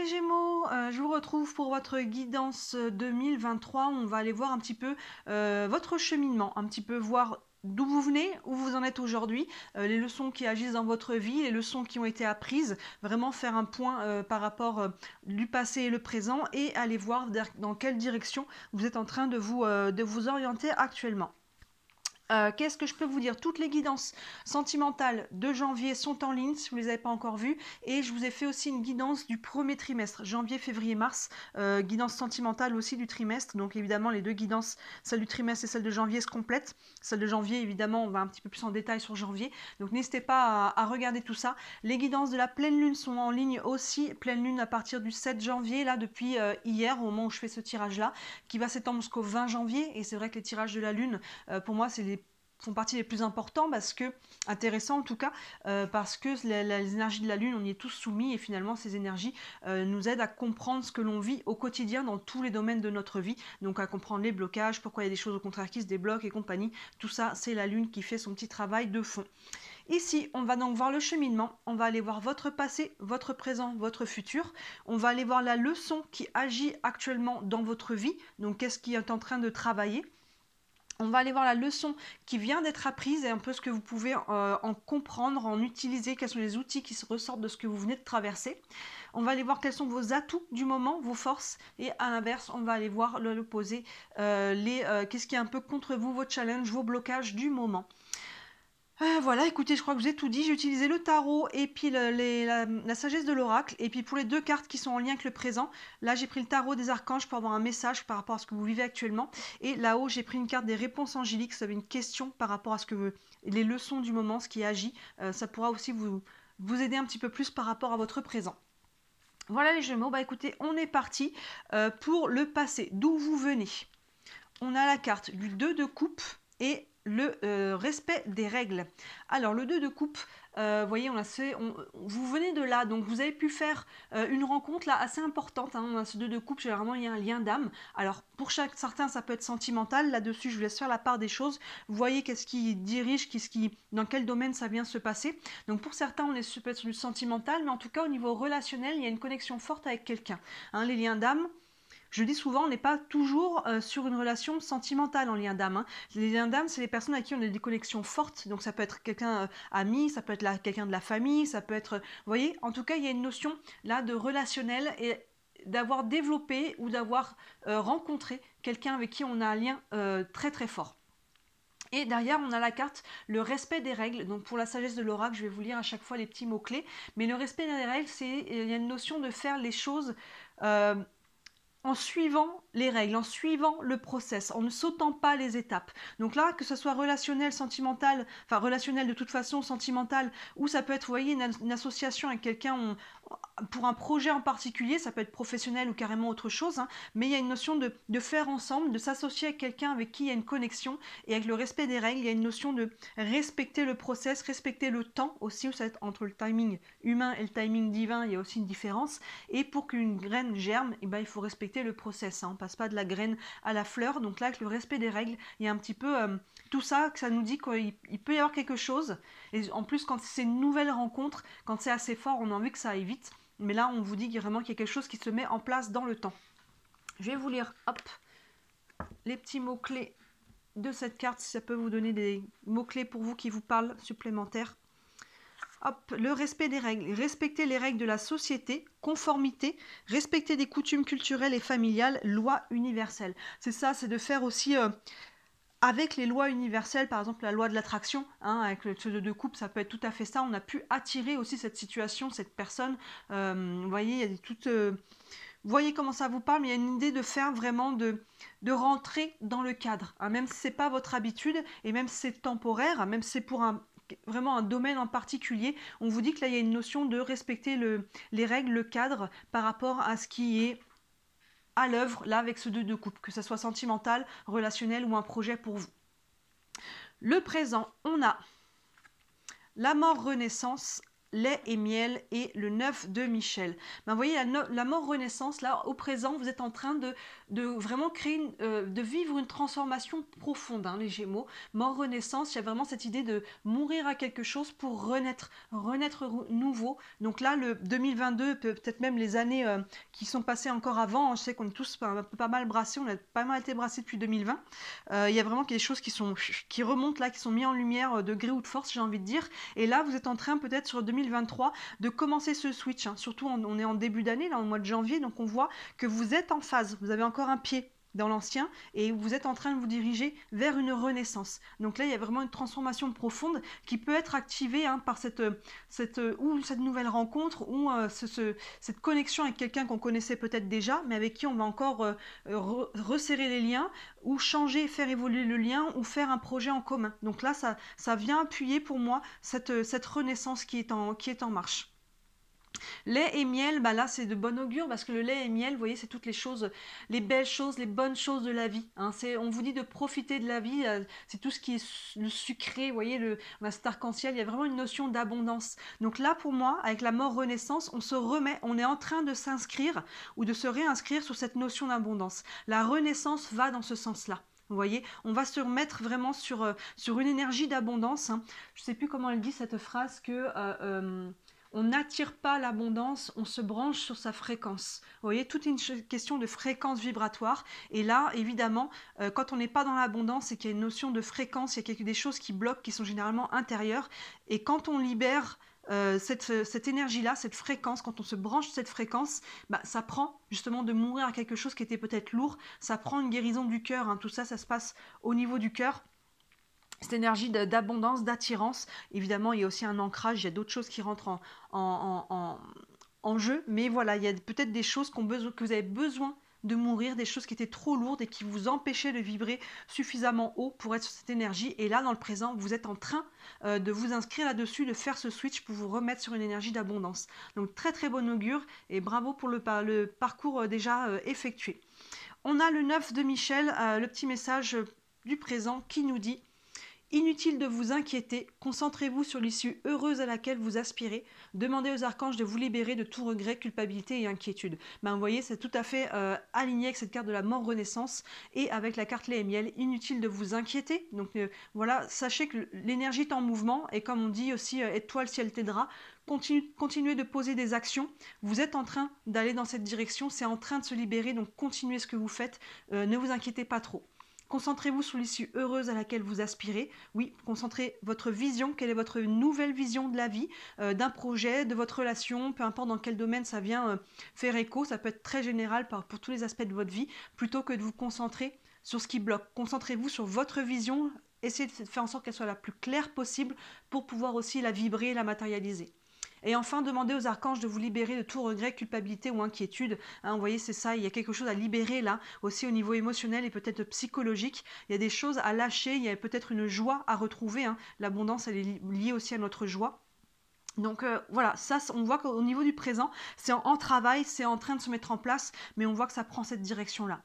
les Gémeaux, je vous retrouve pour votre guidance 2023. On va aller voir un petit peu votre cheminement, un petit peu voir d'où vous venez, où vous en êtes aujourd'hui, les leçons qui agissent dans votre vie, les leçons qui ont été apprises, vraiment faire un point par rapport du passé et le présent et aller voir dans quelle direction vous êtes en train de vous orienter actuellement. Qu'est-ce que je peux vous dire? Toutes les guidances sentimentales de janvier sont en ligne si vous ne les avez pas encore vues. Et je vous ai fait aussi une guidance du premier trimestre, janvier, février, mars. Guidance sentimentale aussi du trimestre. Donc évidemment, les deux guidances, celle du trimestre et celle de janvier, se complètent. Celle de janvier, évidemment, on va un petit peu plus en détail sur janvier. Donc n'hésitez pas à regarder tout ça. Les guidances de la pleine lune sont en ligne aussi. Pleine lune à partir du 7 janvier, là, depuis hier, au moment où je fais ce tirage-là, qui va s'étendre jusqu'au 20 janvier. Et c'est vrai que les tirages de la lune, pour moi, font partie des plus importants parce que, intéressant en tout cas, parce que les énergies de la Lune, on y est tous soumis et finalement ces énergies nous aident à comprendre ce que l'on vit au quotidien dans tous les domaines de notre vie, donc à comprendre les blocages, pourquoi il y a des choses au contraire qui se débloquent et compagnie. Tout ça, c'est la Lune qui fait son petit travail de fond. Ici, on va donc voir le cheminement, on va aller voir votre passé, votre présent, votre futur. On va aller voir la leçon qui agit actuellement dans votre vie, donc qu'est-ce qui est en train de travailler. On va aller voir la leçon qui vient d'être apprise et un peu ce que vous pouvez en comprendre, en utiliser, quels sont les outils qui se ressortent de ce que vous venez de traverser. On va aller voir quels sont vos atouts du moment, vos forces, et à l'inverse, on va aller voir l'opposé, qu'est-ce qui est un peu contre vous, vos challenges, vos blocages du moment. Voilà, écoutez, je crois que je vous ai tout dit. J'ai utilisé le tarot et puis la sagesse de l'oracle. Et puis pour les deux cartes qui sont en lien avec le présent, là j'ai pris le tarot des archanges pour avoir un message par rapport à ce que vous vivez actuellement. Et là-haut, j'ai pris une carte des réponses angéliques. Si vous avez une question par rapport à les leçons du moment, ce qui agit, ça pourra aussi vous aider un petit peu plus par rapport à votre présent. Voilà les Gémeaux, bah écoutez, on est parti pour le passé. D'où vous venez? On a la carte du 2 de coupe et le respect des règles. Alors le 2 de coupe, vous voyez, vous venez de là, donc vous avez pu faire une rencontre là assez importante. On a ce 2 de coupe, généralement il y a un lien d'âme. Alors pour certains ça peut être sentimental, là-dessus je vous laisse faire la part des choses. Vous voyez qu'est-ce qui dirige, dans quel domaine ça vient se passer. Donc pour certains ça peut être sur du sentimental, mais en tout cas au niveau relationnel, il y a une connexion forte avec quelqu'un. Les liens d'âme, je dis souvent, on n'est pas toujours sur une relation sentimentale en lien d'âme. Les liens d'âme, c'est les personnes à qui on a des connexions fortes. Donc ça peut être quelqu'un ami, ça peut être quelqu'un de la famille, ça peut être... Vous voyez, en tout cas, il y a une notion là de relationnel et d'avoir développé ou d'avoir rencontré quelqu'un avec qui on a un lien très très fort. Et derrière, on a la carte, le respect des règles. Donc pour la sagesse de l'oracle, je vais vous lire à chaque fois les petits mots-clés. Mais le respect des règles, il y a une notion de faire les choses... en suivant les règles, en suivant le process, en ne sautant pas les étapes. Donc là, que ce soit relationnel, sentimental, enfin relationnel de toute façon, sentimental, ou ça peut être, vous voyez, une association avec quelqu'un pour un projet en particulier, ça peut être professionnel ou carrément autre chose, mais il y a une notion de faire ensemble, de s'associer avec quelqu'un avec qui il y a une connexion, et avec le respect des règles, il y a une notion de respecter le process, respecter le temps aussi, où ça va être entre le timing humain et le timing divin, il y a aussi une différence, et pour qu'une graine germe, il faut respecter le process, on passe pas de la graine à la fleur, donc là avec le respect des règles, il y a un petit peu tout ça, que ça nous dit qu'il peut y avoir quelque chose, et en plus quand c'est une nouvelle rencontre, quand c'est assez fort, on a envie que ça aille vite, mais là on vous dit vraiment qu'il y a quelque chose qui se met en place dans le temps. Je vais vous lire, hop, les petits mots-clés de cette carte, si ça peut vous donner des mots-clés pour vous qui vous parlent supplémentaires. Hop, le respect des règles. Respecter les règles de la société, conformité, respecter des coutumes culturelles et familiales, loi universelle. C'est ça, c'est de faire aussi avec les lois universelles, par exemple la loi de l'attraction, avec le 2 de coupe, ça peut être tout à fait ça. On a pu attirer aussi cette situation, cette personne. Vous voyez, il y a toutes... Vous voyez comment ça vous parle, mais il y a une idée de faire vraiment, de rentrer dans le cadre. Même si ce n'est pas votre habitude, et même si c'est temporaire, même si c'est pour vraiment un domaine en particulier, on vous dit que là, il y a une notion de respecter les règles, le cadre, par rapport à ce qui est à l'œuvre, là, avec ce 2 de coupe, que ce soit sentimental, relationnel ou un projet pour vous. Le présent, on a la mort-renaissance, lait et miel et le 9 de Michel. Ben, vous voyez, la mort renaissance, là, au présent, vous êtes en train de vraiment créer, de vivre une transformation profonde, hein, les Gémeaux. Mort renaissance, il y a vraiment cette idée de mourir à quelque chose pour renaître nouveau. Donc là, le 2022, peut-être même les années qui sont passées encore avant, hein, je sais qu'on est tous pas mal brassés, on a pas mal été brassés depuis 2020. Il y a vraiment des choses qui remontent là, qui sont mises en lumière de gré ou de force, j'ai envie de dire. Et là, vous êtes en train peut-être sur 2023 de commencer ce switch, hein. Surtout on est en début d'année, là, au mois de janvier, donc on voit que vous êtes en phase, vous avez encore un pied dans l'ancien et vous êtes en train de vous diriger vers une renaissance. Donc là, il y a vraiment une transformation profonde qui peut être activée, hein, par cette nouvelle rencontre ou cette connexion avec quelqu'un qu'on connaissait peut-être déjà, mais avec qui on va encore resserrer les liens ou changer, faire évoluer le lien ou faire un projet en commun. Donc là, ça vient appuyer pour moi cette renaissance qui est en marche. Lait et miel, bah là c'est de bon augure parce que le lait et miel, vous voyez, c'est toutes les choses, les belles choses, les bonnes choses de la vie, hein. On vous dit de profiter de la vie, c'est tout ce qui est le sucré, vous voyez, cet arc-en-ciel, il y a vraiment une notion d'abondance. Donc là pour moi, avec la mort renaissance, on se remet, on est en train de s'inscrire ou de se réinscrire sur cette notion d'abondance. La renaissance va dans ce sens-là. Vous voyez, on va se remettre vraiment sur une énergie d'abondance, hein. Je ne sais plus comment elle dit cette phrase que... on n'attire pas l'abondance, on se branche sur sa fréquence. Vous voyez, toute une question de fréquence vibratoire. Et là, évidemment, quand on n'est pas dans l'abondance et qu'il y a une notion de fréquence, il y a des choses qui bloquent, qui sont généralement intérieures. Et quand on libère cette énergie-là, cette fréquence, quand on se branche sur cette fréquence, bah, ça prend justement de mourir à quelque chose qui était peut-être lourd. Ça prend une guérison du cœur, hein. Tout ça, ça se passe au niveau du cœur. Cette énergie d'abondance, d'attirance. Évidemment, il y a aussi un ancrage, il y a d'autres choses qui rentrent en jeu. Mais voilà, il y a peut-être des choses que vous avez besoin de mourir, des choses qui étaient trop lourdes et qui vous empêchaient de vibrer suffisamment haut pour être sur cette énergie. Et là, dans le présent, vous êtes en train de vous inscrire là-dessus, de faire ce switch pour vous remettre sur une énergie d'abondance. Donc très très bon augure et bravo pour le parcours déjà effectué. On a le 9 de Michel, le petit message du présent qui nous dit: inutile de vous inquiéter, concentrez-vous sur l'issue heureuse à laquelle vous aspirez. Demandez aux archanges de vous libérer de tout regret, culpabilité et inquiétude. Ben, vous voyez, c'est tout à fait aligné avec cette carte de la mort renaissance et avec la carte lait et miel. Inutile de vous inquiéter. Donc voilà, sachez que l'énergie est en mouvement et comme on dit aussi, étoile, ciel t'aidera. Continuez de poser des actions. Vous êtes en train d'aller dans cette direction, c'est en train de se libérer, donc continuez ce que vous faites. Ne vous inquiétez pas trop. Concentrez-vous sur l'issue heureuse à laquelle vous aspirez. Oui, concentrez votre vision. Quelle est votre nouvelle vision de la vie, d'un projet, de votre relation, peu importe dans quel domaine ça vient faire écho. Ça peut être très général pour tous les aspects de votre vie, plutôt que de vous concentrer sur ce qui bloque. Concentrez-vous sur votre vision. Essayez de faire en sorte qu'elle soit la plus claire possible pour pouvoir aussi la vibrer et la matérialiser. Et enfin, demandez aux archanges de vous libérer de tout regret, culpabilité ou inquiétude. Hein, vous voyez, c'est ça, il y a quelque chose à libérer là, aussi au niveau émotionnel et peut-être psychologique. Il y a des choses à lâcher, il y a peut-être une joie à retrouver, hein. L'abondance, elle est liée aussi à notre joie. Donc voilà, ça, on voit qu'au niveau du présent, c'est en travail, c'est en train de se mettre en place, mais on voit que ça prend cette direction-là.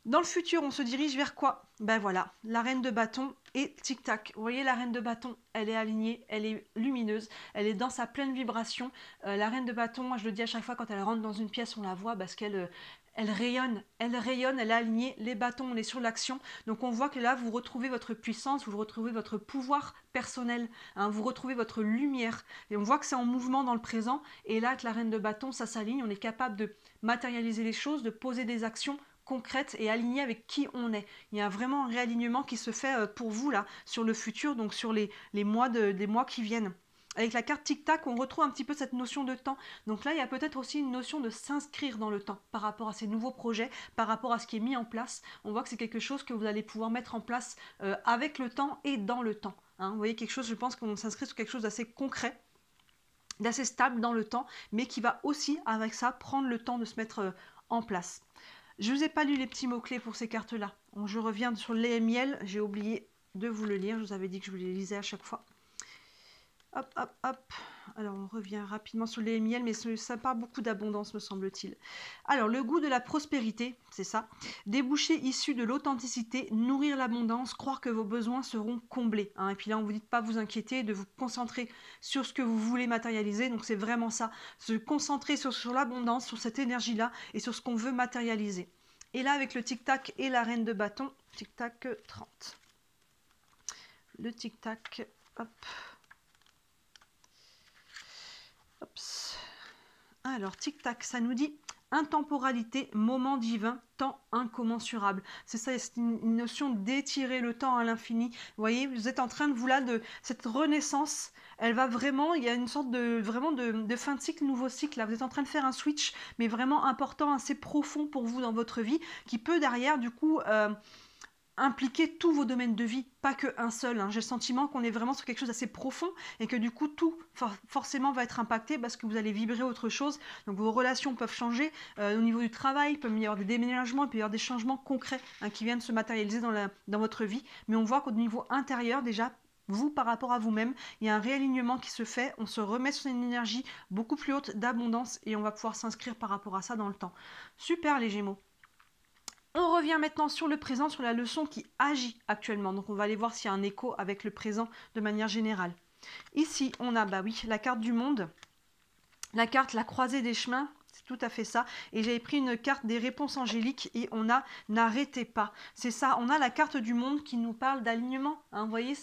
Dans le futur, on se dirige vers quoi? Ben voilà, la reine de bâton et tic-tac. Vous voyez, la reine de bâton, elle est alignée, elle est lumineuse, elle est dans sa pleine vibration. La reine de bâton, moi je le dis à chaque fois quand elle rentre dans une pièce, on la voit parce qu'elle rayonne, elle est alignée. Les bâtons, on est sur l'action. Donc on voit que là, vous retrouvez votre puissance, vous retrouvez votre pouvoir personnel, hein, vous retrouvez votre lumière. Et on voit que c'est en mouvement dans le présent. Et là, avec la reine de bâton, ça s'aligne, on est capable de matérialiser les choses, de poser des actions concrète et alignée avec qui on est. Il y a vraiment un réalignement qui se fait pour vous là, sur le futur, donc sur les mois qui viennent. Avec la carte tic-tac, on retrouve un petit peu cette notion de temps. Donc là, il y a peut-être aussi une notion de s'inscrire dans le temps par rapport à ces nouveaux projets, par rapport à ce qui est mis en place. On voit que c'est quelque chose que vous allez pouvoir mettre en place avec le temps et dans le temps. Hein. Vous voyez, quelque chose, je pense qu'on s'inscrit sur quelque chose d'assez concret, d'assez stable dans le temps, mais qui va aussi, avec ça, prendre le temps de se mettre en place. Je ne vous ai pas lu les petits mots-clés pour ces cartes-là. Je reviens sur lait et miel. J'ai oublié de vous le lire. Je vous avais dit que je vous les lisais à chaque fois. Hop, hop, hop. Alors, on revient rapidement sur les miels, mais ça parle beaucoup d'abondance, me semble-t-il. Alors, le goût de la prospérité, c'est ça. Débouchés issus de l'authenticité, nourrir l'abondance, croire que vos besoins seront comblés. Hein. Et puis là, on vous dit de pas vous inquiéter, de vous concentrer sur ce que vous voulez matérialiser. Donc, c'est vraiment ça. Se concentrer sur l'abondance, sur cette énergie-là et sur ce qu'on veut matérialiser. Et là, avec le tic-tac et la reine de bâton, tic-tac 30. Le tic-tac, hop. Ops. Alors, tic-tac, ça nous dit intemporalité, moment divin, temps incommensurable. C'est ça, c'est une notion d'étirer le temps à l'infini. Vous voyez, vous êtes en train de vous là, de cette renaissance, elle va vraiment, il y a une sorte de vraiment de fin de cycle, nouveau cycle. Là, vous êtes en train de faire un switch, mais vraiment important, assez profond pour vous dans votre vie, qui peut derrière, du coup, impliquer tous vos domaines de vie, pas qu'un seul. Hein. J'ai le sentiment qu'on est vraiment sur quelque chose d'assez profond et que du coup tout forcément va être impacté parce que vous allez vibrer autre chose. Donc vos relations peuvent changer. Au niveau du travail, il peut y avoir des déménagements, il peut y avoir des changements concrets qui viennent se matérialiser dans votre vie. Mais on voit qu'au niveau intérieur déjà, vous par rapport à vous-même, il y a un réalignement qui se fait, on se remet sur une énergie beaucoup plus haute d'abondance et on va pouvoir s'inscrire par rapport à ça dans le temps. Super les Gémeaux. On revient maintenant sur le présent, sur la leçon qui agit actuellement. Donc on va aller voir s'il y a un écho avec le présent de manière générale. Ici, on a bah oui, la carte du monde, la carte la croisée des chemins, c'est tout à fait ça. Et j'avais pris une carte des réponses angéliques et on a n'arrêtez pas. C'est ça, on a la carte du monde qui nous parle d'alignement. Hein, vous voyez,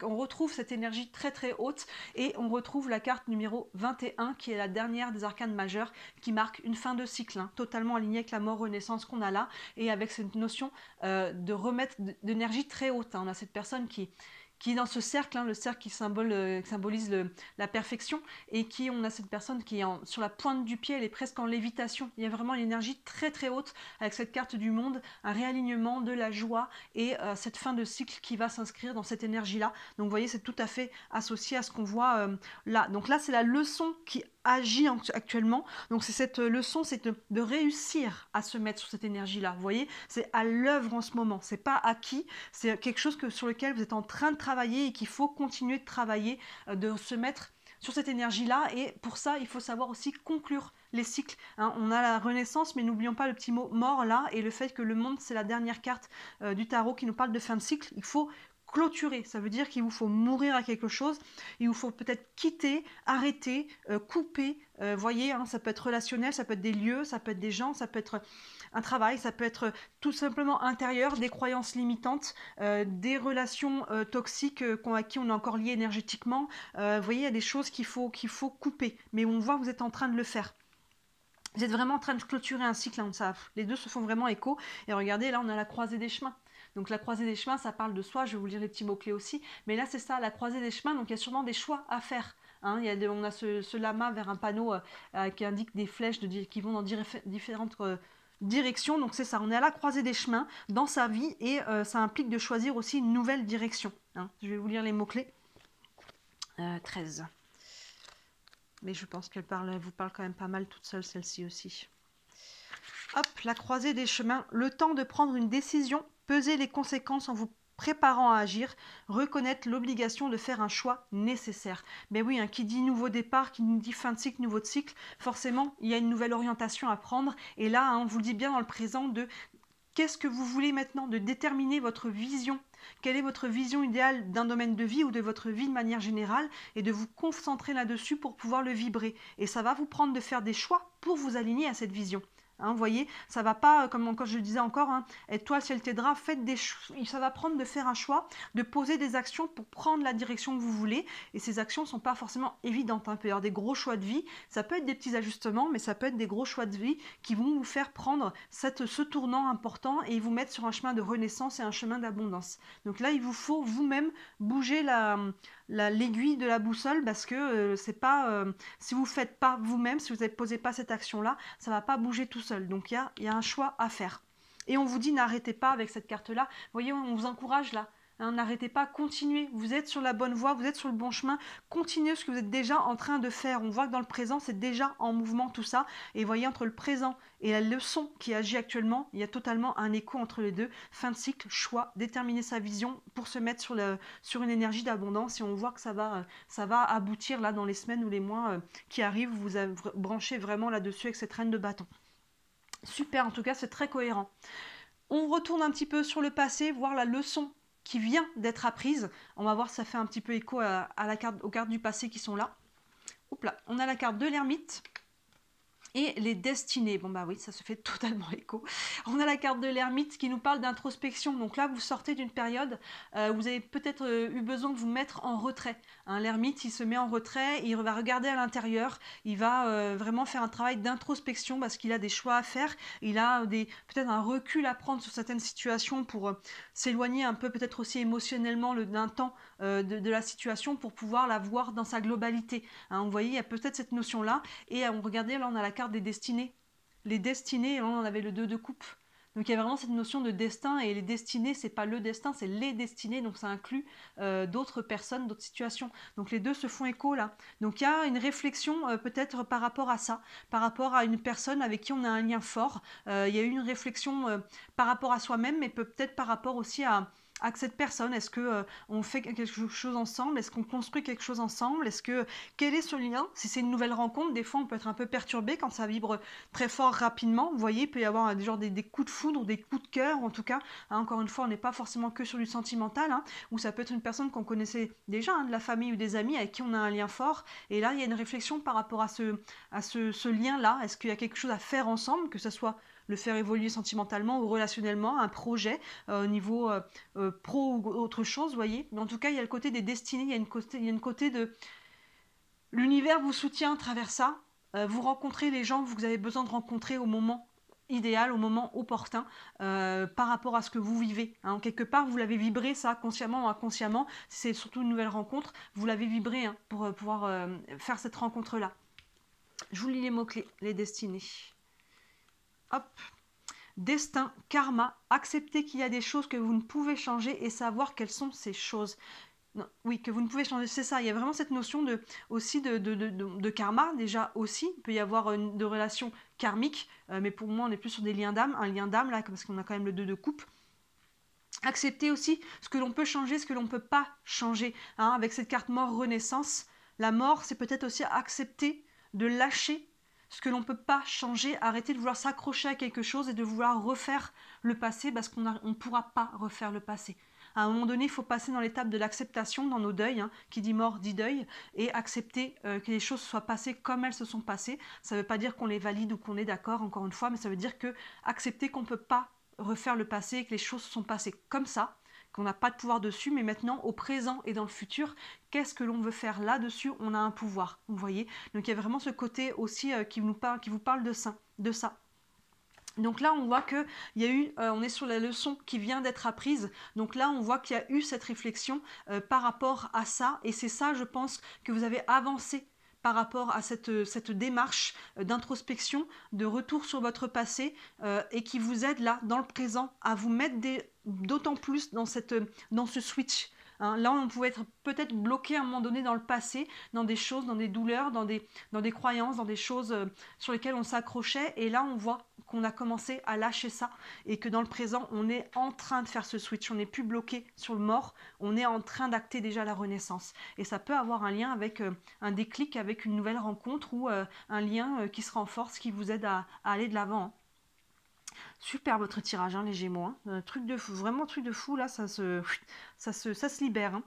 on retrouve cette énergie très très haute et on retrouve la carte numéro 21 qui est la dernière des arcanes majeures qui marque une fin de cycle, hein, totalement alignée avec la mort-renaissance qu'on a là et avec cette notion de remettre d'énergie très haute. Hein. On a cette personne qui est dans ce cercle, hein, le cercle qui symbolise la perfection, et on a cette personne qui est sur la pointe du pied, elle est presque en lévitation. Il y a vraiment une énergie très très haute avec cette carte du monde, un réalignement de la joie et cette fin de cycle qui va s'inscrire dans cette énergie-là. Donc vous voyez, c'est tout à fait associé à ce qu'on voit là. Donc là, c'est la leçon qui agit actuellement. Donc c'est cette leçon, c'est de réussir à se mettre sur cette énergie-là. Vous voyez, c'est à l'œuvre en ce moment. C'est pas acquis, c'est quelque chose sur lequel vous êtes en train de travailler et qu'il faut continuer de travailler, de se mettre sur cette énergie-là. Et pour ça, il faut savoir aussi conclure les cycles. Hein. On a la renaissance, mais n'oublions pas le petit mot mort là et le fait que le monde, c'est la dernière carte du tarot qui nous parle de fin de cycle. Il faut clôturer, ça veut dire qu'il vous faut mourir à quelque chose, il vous faut peut-être quitter, arrêter, couper, voyez, hein, ça peut être relationnel, ça peut être des lieux, ça peut être des gens, ça peut être un travail, ça peut être tout simplement intérieur, des croyances limitantes, des relations toxiques à qui on est encore lié énergétiquement, vous voyez, il y a des choses qu'il faut couper, mais on voit que vous êtes en train de le faire. Vous êtes vraiment en train de clôturer un cycle, hein, les deux se font vraiment écho, et regardez, là on a la croisée des chemins. Donc la croisée des chemins, ça parle de soi, je vais vous lire les petits mots-clés aussi, mais là c'est ça, la croisée des chemins, donc il y a sûrement des choix à faire. Hein, on a ce lama vers un panneau qui indique des flèches qui vont dans différentes directions, donc c'est ça, on est à la croisée des chemins dans sa vie et ça implique de choisir aussi une nouvelle direction. Hein. Je vais vous lire les mots-clés. 13. Mais je pense qu'elle vous parle quand même pas mal toute seule, celle-ci aussi. Hop, la croisée des chemins, le temps de prendre une décision, peser les conséquences en vous préparant à agir, reconnaître l'obligation de faire un choix nécessaire. Mais oui, hein, qui dit nouveau départ, qui dit fin de cycle, nouveau de cycle, forcément, il y a une nouvelle orientation à prendre. Et là, hein, on vous le dit bien dans le présent de qu'est-ce que vous voulez maintenant, de déterminer votre vision. Quelle est votre vision idéale d'un domaine de vie ou de votre vie de manière générale et de vous concentrer là-dessus pour pouvoir le vibrer. Et ça va vous prendre de faire des choix pour vous aligner à cette vision. Hein, vous voyez, ça va pas, comme quand je le disais encore, hein, étoile, ciel t'aidera, faites des choix. Ça va prendre de faire un choix, de poser des actions pour prendre la direction que vous voulez. Et ces actions ne sont pas forcément évidentes. Hein. Il peut y avoir des gros choix de vie, ça peut être des petits ajustements, mais ça peut être des gros choix de vie qui vont vous faire prendre ce tournant important et vous mettre sur un chemin de renaissance et un chemin d'abondance. Donc là, il vous faut vous-même bouger l'aiguille de la boussole parce que c'est pas si vous ne faites pas vous-même, si vous ne posez pas cette action-là, ça ne va pas bouger tout seul. Donc il y a un choix à faire. Et on vous dit n'arrêtez pas avec cette carte-là. Vous voyez, on vous encourage là. hein, n'arrêtez pas, continuez, vous êtes sur la bonne voie, vous êtes sur le bon chemin, continuez ce que vous êtes déjà en train de faire. On voit que dans le présent, c'est déjà en mouvement tout ça, et voyez, entre le présent et la leçon qui agit actuellement, il y a totalement un écho entre les deux. Fin de cycle, choix, déterminer sa vision pour se mettre sur une énergie d'abondance, et on voit que ça va aboutir là dans les semaines ou les mois qui arrivent. Vous avez branché vraiment là-dessus avec cette reine de bâton. Super, en tout cas, c'est très cohérent. On retourne un petit peu sur le passé, voir la leçon qui vient d'être apprise. On va voir si ça fait un petit peu écho aux cartes du passé qui sont là. Hop là, on a la carte de l'ermite et les destinées. Bon bah oui, ça se fait totalement écho. On a la carte de l'ermite qui nous parle d'introspection. Donc là, vous sortez d'une période, vous avez peut-être eu besoin de vous mettre en retrait. Hein, l'ermite, il se met en retrait, il va regarder à l'intérieur, il va vraiment faire un travail d'introspection parce qu'il a des choix à faire, il a peut-être un recul à prendre sur certaines situations pour s'éloigner un peu, peut-être aussi émotionnellement d'un temps de la situation pour pouvoir la voir dans sa globalité. Hein, vous voyez, il y a peut-être cette notion-là. Et regardez, là, on a la carte des destinées. Les destinées, là, on avait le 2 de coupe. Donc il y a vraiment cette notion de destin, et les destinées, c'est pas le destin, c'est les destinées, donc ça inclut d'autres personnes, d'autres situations. Donc les deux se font écho là. Donc il y a une réflexion peut-être par rapport à ça, par rapport à une personne avec qui on a un lien fort. Il y a eu une réflexion par rapport à soi-même, mais peut-être par rapport aussi à cette personne. Est-ce que on fait quelque chose ensemble? Est-ce qu'on construit quelque chose ensemble? Quel est ce lien? Si c'est une nouvelle rencontre, des fois on peut être un peu perturbé quand ça vibre très fort rapidement. Vous voyez, il peut y avoir des coups de foudre, des coups de cœur en tout cas. Hein, encore une fois, on n'est pas forcément que sur du sentimental, hein, ou ça peut être une personne qu'on connaissait déjà, hein, de la famille ou des amis avec qui on a un lien fort. Et là, il y a une réflexion par rapport à ce lien-là. Est-ce qu'il y a quelque chose à faire ensemble, que ce soit le faire évoluer sentimentalement ou relationnellement, un projet au niveau pro ou autre chose, vous voyez. Mais en tout cas, il y a le côté des destinées, il y a une côté de l'univers vous soutient à travers ça. Vous rencontrez les gens que vous avez besoin de rencontrer au moment idéal, au moment opportun, par rapport à ce que vous vivez. Hein. Quelque part, vous l'avez vibré, ça, consciemment ou inconsciemment. Si c'est surtout une nouvelle rencontre, vous l'avez vibré, hein, pour pouvoir faire cette rencontre-là. Je vous lis les mots-clés, les destinées. Hop. Destin, karma, accepter qu'il y a des choses que vous ne pouvez changer et savoir quelles sont ces choses. Non, oui, que vous ne pouvez changer, c'est ça. Il y a vraiment cette notion aussi de karma, déjà aussi. Il peut y avoir de relations karmiques, mais pour moi, on est plus sur des liens d'âme. Un lien d'âme, là, parce qu'on a quand même le 2 de coupe. Accepter aussi ce que l'on peut changer, ce que l'on ne peut pas changer. Hein, avec cette carte mort renaissance, la mort, c'est peut-être aussi accepter de lâcher ce que l'on ne peut pas changer, arrêter de vouloir s'accrocher à quelque chose et de vouloir refaire le passé parce qu'on ne pourra pas refaire le passé. À un moment donné, il faut passer dans l'étape de l'acceptation dans nos deuils, hein, qui dit mort dit deuil, et accepter que les choses soient passées comme elles se sont passées. Ça ne veut pas dire qu'on les valide ou qu'on est d'accord, encore une fois, mais ça veut dire que accepter qu'on ne peut pas refaire le passé et que les choses se sont passées comme ça, qu'on n'a pas de pouvoir dessus, mais maintenant, au présent et dans le futur, qu'est-ce que l'on veut faire là-dessus? On a un pouvoir, vous voyez. Donc il y a vraiment ce côté aussi qui vous parle de ça. Donc là, on voit que il y a eu, on est sur la leçon qui vient d'être apprise. Donc là, on voit qu'il y a eu cette réflexion par rapport à ça. Et c'est ça, je pense, que vous avez avancé par rapport à cette démarche d'introspection, de retour sur votre passé, et qui vous aide là, dans le présent, à vous mettre d'autant plus dans ce switch. Hein, là, on pouvait être peut-être bloqué à un moment donné dans le passé, dans des choses, dans des douleurs, dans des croyances, dans des choses sur lesquelles on s'accrochait. Et là, on voit qu'on a commencé à lâcher ça et que dans le présent, on est en train de faire ce switch. On n'est plus bloqué sur le mort, on est en train d'acter déjà la renaissance. Et ça peut avoir un lien avec un déclic, avec une nouvelle rencontre ou un lien qui se renforce, qui vous aide à aller de l'avant. Hein. Super votre tirage, hein, les Gémeaux. Hein. Truc de fou, vraiment truc de fou, là, ça se libère. Hein.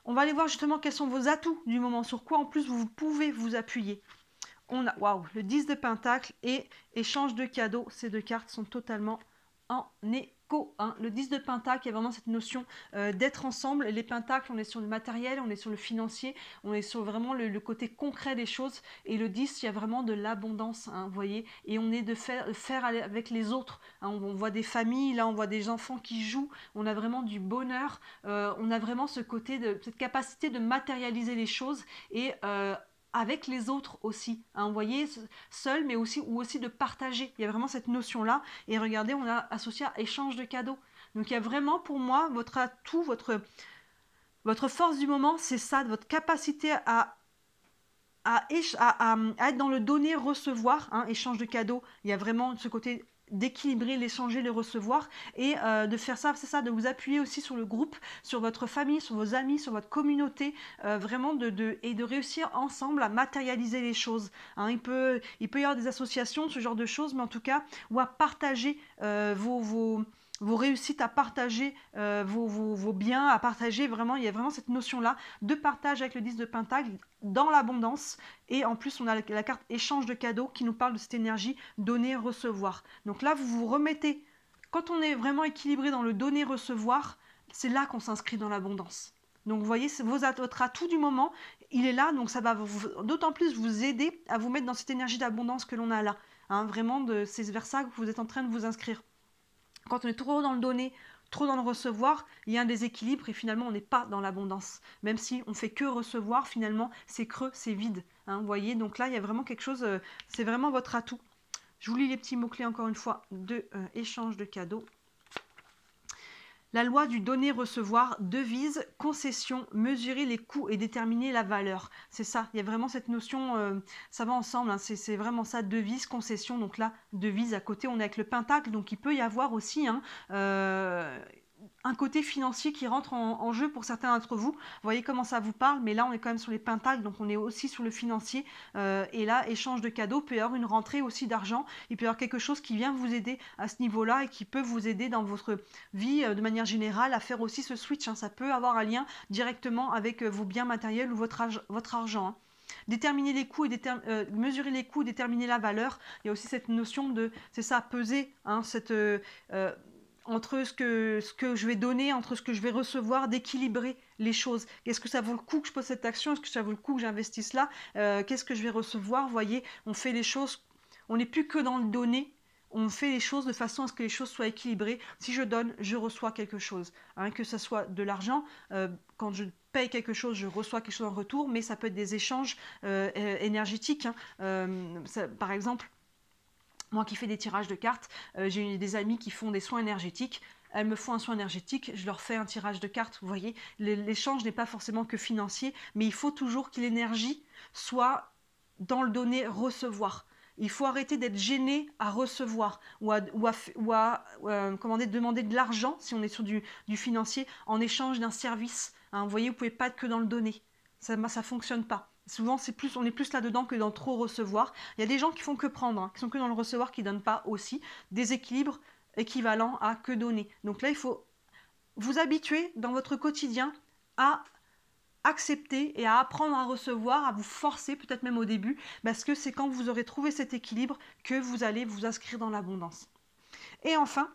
On va aller voir justement quels sont vos atouts du moment, sur quoi en plus vous pouvez vous appuyer. On a, waouh, le 10 de Pentacle et échange de cadeaux. Ces deux cartes sont totalement en écho. Hein. Le 10 de Pentacle, il y a vraiment cette notion d'être ensemble. Les Pentacles, on est sur le matériel, on est sur le financier, on est sur vraiment le côté concret des choses. Et le 10, il y a vraiment de l'abondance, hein, vous voyez. Et on est de faire avec les autres. Hein. On voit des familles, là on voit des enfants qui jouent. On a vraiment du bonheur. On a vraiment ce côté, cette capacité de matérialiser les choses et avec les autres aussi, hein, vous voyez, seul, mais aussi de partager. Il y a vraiment cette notion-là. Et regardez, on a associé à échange de cadeaux. Donc il y a vraiment pour moi votre atout, votre force du moment, c'est ça, votre capacité à être dans le donner-recevoir, hein, échange de cadeaux. Il y a vraiment ce côté d'équilibrer l'échanger, le recevoir et de faire ça, c'est ça, de vous appuyer aussi sur le groupe, sur votre famille, sur vos amis, sur votre communauté, vraiment et de réussir ensemble à matérialiser les choses. Hein. Il peut y avoir des associations, ce genre de choses, mais en tout cas, ou à partager vos réussites, à partager vos biens, à partager vraiment, il y a vraiment cette notion-là de partage avec le 10 de Pentacle dans l'abondance. Et en plus, on a la carte échange de cadeaux qui nous parle de cette énergie donner-recevoir. Donc là, vous vous remettez, quand on est vraiment équilibré dans le donner-recevoir, c'est là qu'on s'inscrit dans l'abondance. Donc vous voyez, votre atout du moment, il est là, donc ça va d'autant plus vous aider à vous mettre dans cette énergie d'abondance que l'on a là. Hein, vraiment, c'est vers ça que vous êtes en train de vous inscrire. Quand on est trop dans le donner, trop dans le recevoir, il y a un déséquilibre et finalement on n'est pas dans l'abondance. Même si on fait que recevoir, finalement c'est creux, c'est vide. Hein, vous voyez, donc là il y a vraiment quelque chose, c'est vraiment votre atout. Je vous lis les petits mots-clés encore une fois de échange de cadeaux. La loi du donner-recevoir, devise, concession, mesurer les coûts et déterminer la valeur. C'est ça, il y a vraiment cette notion, ça va ensemble, hein, c'est vraiment ça, devise, concession. Donc là, devise, à côté, on est avec le pentacle, donc il peut y avoir aussi un côté financier qui rentre en jeu pour certains d'entre vous. Vous voyez comment ça vous parle, mais là on est quand même sur les pentacles, donc on est aussi sur le financier. Et là, échange de cadeaux, il peut y avoir une rentrée aussi d'argent, il peut y avoir quelque chose qui vient vous aider à ce niveau-là et qui peut vous aider dans votre vie de manière générale à faire aussi ce switch. Hein. Ça peut avoir un lien directement avec vos biens matériels ou votre argent. Hein. Déterminer les coûts et mesurer les coûts, déterminer la valeur. Il y a aussi cette notion de, c'est ça, peser, hein, entre ce que je vais donner, entre ce que je vais recevoir, d'équilibrer les choses. Est-ce que ça vaut le coup que je pose cette action? Est-ce que ça vaut le coup que j'investisse là? Qu'est-ce que je vais recevoir? Vous voyez, on fait les choses, on n'est plus que dans le donner, on fait les choses de façon à ce que les choses soient équilibrées. Si je donne, je reçois quelque chose. Hein, que ce soit de l'argent, quand je paye quelque chose, je reçois quelque chose en retour, mais ça peut être des échanges énergétiques. Hein. Par exemple, moi qui fais des tirages de cartes, j'ai des amis qui font des soins énergétiques. Elles me font un soin énergétique, je leur fais un tirage de cartes. Vous voyez, l'échange n'est pas forcément que financier, mais il faut toujours que l'énergie soit dans le donner-recevoir. Il faut arrêter d'être gêné à recevoir ou à demander de l'argent, si on est sur du financier, en échange d'un service. Hein, vous voyez, vous ne pouvez pas être que dans le donner. Ça ne fonctionne pas. Souvent, on est plus là-dedans que dans trop recevoir. Il y a des gens qui font que prendre, hein, qui sont que dans le recevoir, qui ne donnent pas aussi. Des équilibres équivalents à que donner. Donc là, il faut vous habituer dans votre quotidien à accepter et à apprendre à recevoir, à vous forcer, peut-être même au début, parce que c'est quand vous aurez trouvé cet équilibre que vous allez vous inscrire dans l'abondance. Et enfin,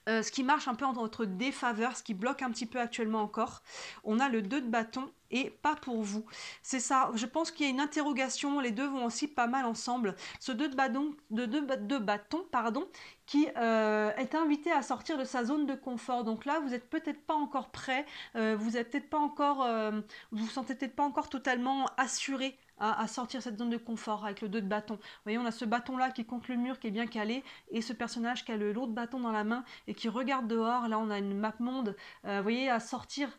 ce qui marche un peu en votre défaveur, ce qui bloque un petit peu actuellement encore, on a le 2 de bâton et pas pour vous. C'est ça, je pense qu'il y a une interrogation, les deux vont aussi pas mal ensemble. Ce 2 de bâton, qui est invité à sortir de sa zone de confort. Donc là, vous n'êtes peut-être pas encore prêt, vous êtes peut-être pas encore, vous vous sentez peut-être pas encore totalement assuré à sortir cette zone de confort avec le 2 de bâton. Vous voyez, on a ce bâton-là qui est contre le mur, qui est bien calé, et ce personnage qui a l'autre bâton dans la main et qui regarde dehors. Là, on a une map monde, vous voyez, à sortir.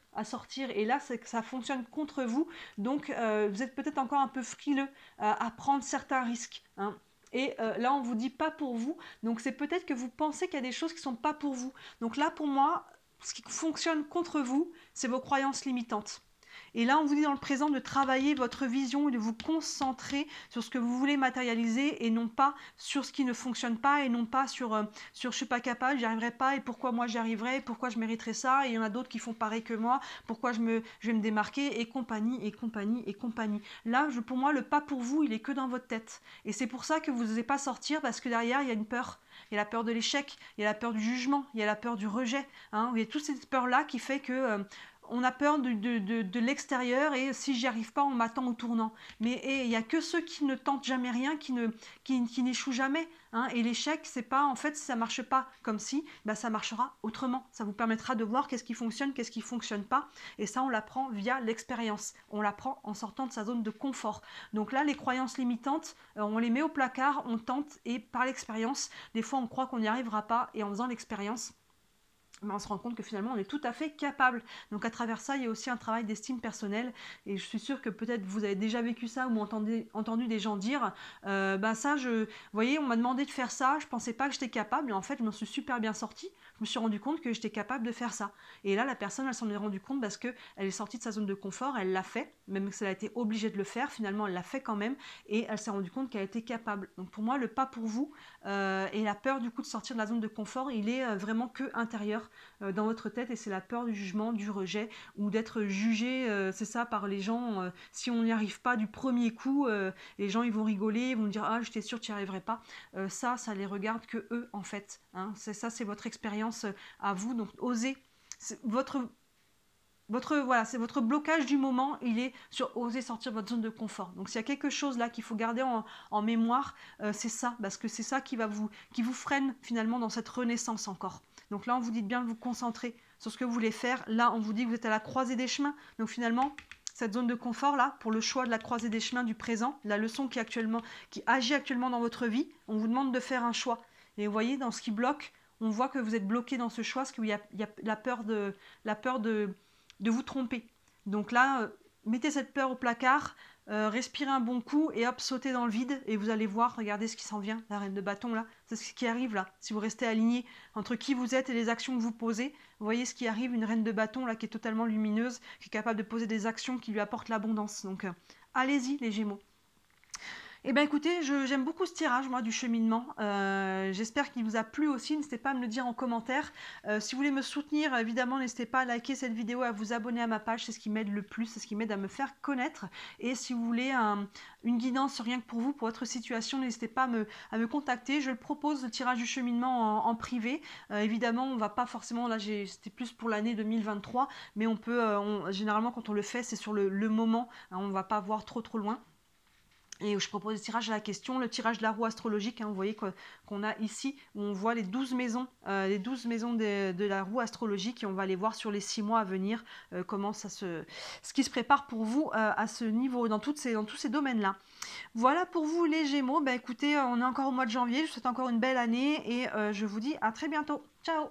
Et là, ça fonctionne contre vous. Donc, vous êtes peut-être encore un peu frileux à prendre certains risques. Hein. Et là, on vous dit pas pour vous. Donc, c'est peut-être que vous pensez qu'il y a des choses qui sont pas pour vous. Donc là, pour moi, ce qui fonctionne contre vous, c'est vos croyances limitantes. Et là, on vous dit dans le présent de travailler votre vision et de vous concentrer sur ce que vous voulez matérialiser et non pas sur ce qui ne fonctionne pas et non pas sur je ne suis pas capable, j'y arriverai pas et pourquoi moi j'y arriverai, pourquoi je mériterai ça et il y en a d'autres qui font pareil que moi, pourquoi je vais me démarquer et compagnie et compagnie et compagnie. Là, pour moi, le pas pour vous, il est que dans votre tête. Et c'est pour ça que vous n'osez pas sortir parce que derrière, il y a une peur. Il y a la peur de l'échec, il y a la peur du jugement, il y a la peur du rejet. Hein. Il y a toute cette peur-là qui fait que on a peur de l'extérieur et si j'y arrive pas, on m'attend au tournant. Mais il n'y a que ceux qui ne tentent jamais rien, qui n'échouent jamais. Hein. Et l'échec, c'est pas, en fait, si ça marche pas comme si, bah, ça marchera autrement. Ça vous permettra de voir qu'est-ce qui fonctionne, qu'est-ce qui fonctionne pas. Et ça, on l'apprend via l'expérience. On l'apprend en sortant de sa zone de confort. Donc là, les croyances limitantes, on les met au placard, on tente et par l'expérience, des fois, on croit qu'on n'y arrivera pas et en faisant l'expérience, mais on se rend compte que finalement on est tout à fait capable. Donc à travers ça, il y a aussi un travail d'estime personnelle, et je suis sûre que peut-être vous avez déjà vécu ça ou entendu des gens dire bah ça, vous voyez, on m'a demandé de faire ça, je pensais pas que j'étais capable, et en fait je m'en suis super bien sortie, je me suis rendu compte que j'étais capable de faire ça. Et là la personne, elle s'en est rendue compte parce qu'elle est sortie de sa zone de confort, elle l'a fait, même si elle a été obligée de le faire, finalement elle l'a fait quand même, et elle s'est rendue compte qu'elle était capable. Donc pour moi, le pas pour vous et la peur du coup de sortir de la zone de confort, il est vraiment que intérieur dans votre tête, et c'est la peur du jugement, du rejet, ou d'être jugé, c'est ça, par les gens. Si on n'y arrive pas du premier coup, les gens ils vont rigoler, ils vont dire ah j'étais sûre que tu n'y arriverais pas. Ça les regarde que eux en fait. Hein. C'est ça, c'est votre expérience à vous, donc osez. Voilà, c'est votre blocage du moment, il est sur oser sortir de votre zone de confort. Donc s'il y a quelque chose là qu'il faut garder en mémoire, c'est ça, parce que c'est ça qui vous freine finalement dans cette renaissance encore. Donc là, on vous dit de bien vous concentrer sur ce que vous voulez faire. Là, on vous dit que vous êtes à la croisée des chemins. Donc finalement, cette zone de confort là, pour le choix de la croisée des chemins du présent, la leçon qui agit actuellement dans votre vie, on vous demande de faire un choix. Et vous voyez, dans ce qui bloque, on voit que vous êtes bloqué dans ce choix, parce qu'il y a la peur de vous tromper. Donc là, mettez cette peur au placard, respirez un bon coup et hop, sautez dans le vide, et vous allez voir, regardez ce qui s'en vient, la reine de bâton là, c'est ce qui arrive là. Si vous restez aligné entre qui vous êtes et les actions que vous posez, vous voyez ce qui arrive, une reine de bâton là qui est totalement lumineuse, qui est capable de poser des actions qui lui apportent l'abondance. Donc allez-y les Gémeaux. Eh bien écoutez, j'aime beaucoup ce tirage, moi, du cheminement. J'espère qu'il vous a plu aussi. N'hésitez pas à me le dire en commentaire. Si vous voulez me soutenir, évidemment, n'hésitez pas à liker cette vidéo, à vous abonner à ma page. C'est ce qui m'aide le plus, c'est ce qui m'aide à me faire connaître. Et si vous voulez une guidance rien que pour vous, pour votre situation, n'hésitez pas à me contacter. Je le propose, le tirage du cheminement en privé. Évidemment, on va pas forcément, là c'était plus pour l'année 2023, mais on peut, généralement quand on le fait, c'est sur le moment. Hein, on ne va pas voir trop loin. Et je propose le tirage à la question, le tirage de la roue astrologique. Hein, vous voyez qu'on a ici, où on voit les 12 maisons, de la roue astrologique, et on va aller voir sur les 6 mois à venir comment ce qui se prépare pour vous à ce niveau, dans tous ces domaines-là. Voilà pour vous les Gémeaux. Écoutez, on est encore au mois de janvier, je vous souhaite encore une belle année, et je vous dis à très bientôt. Ciao!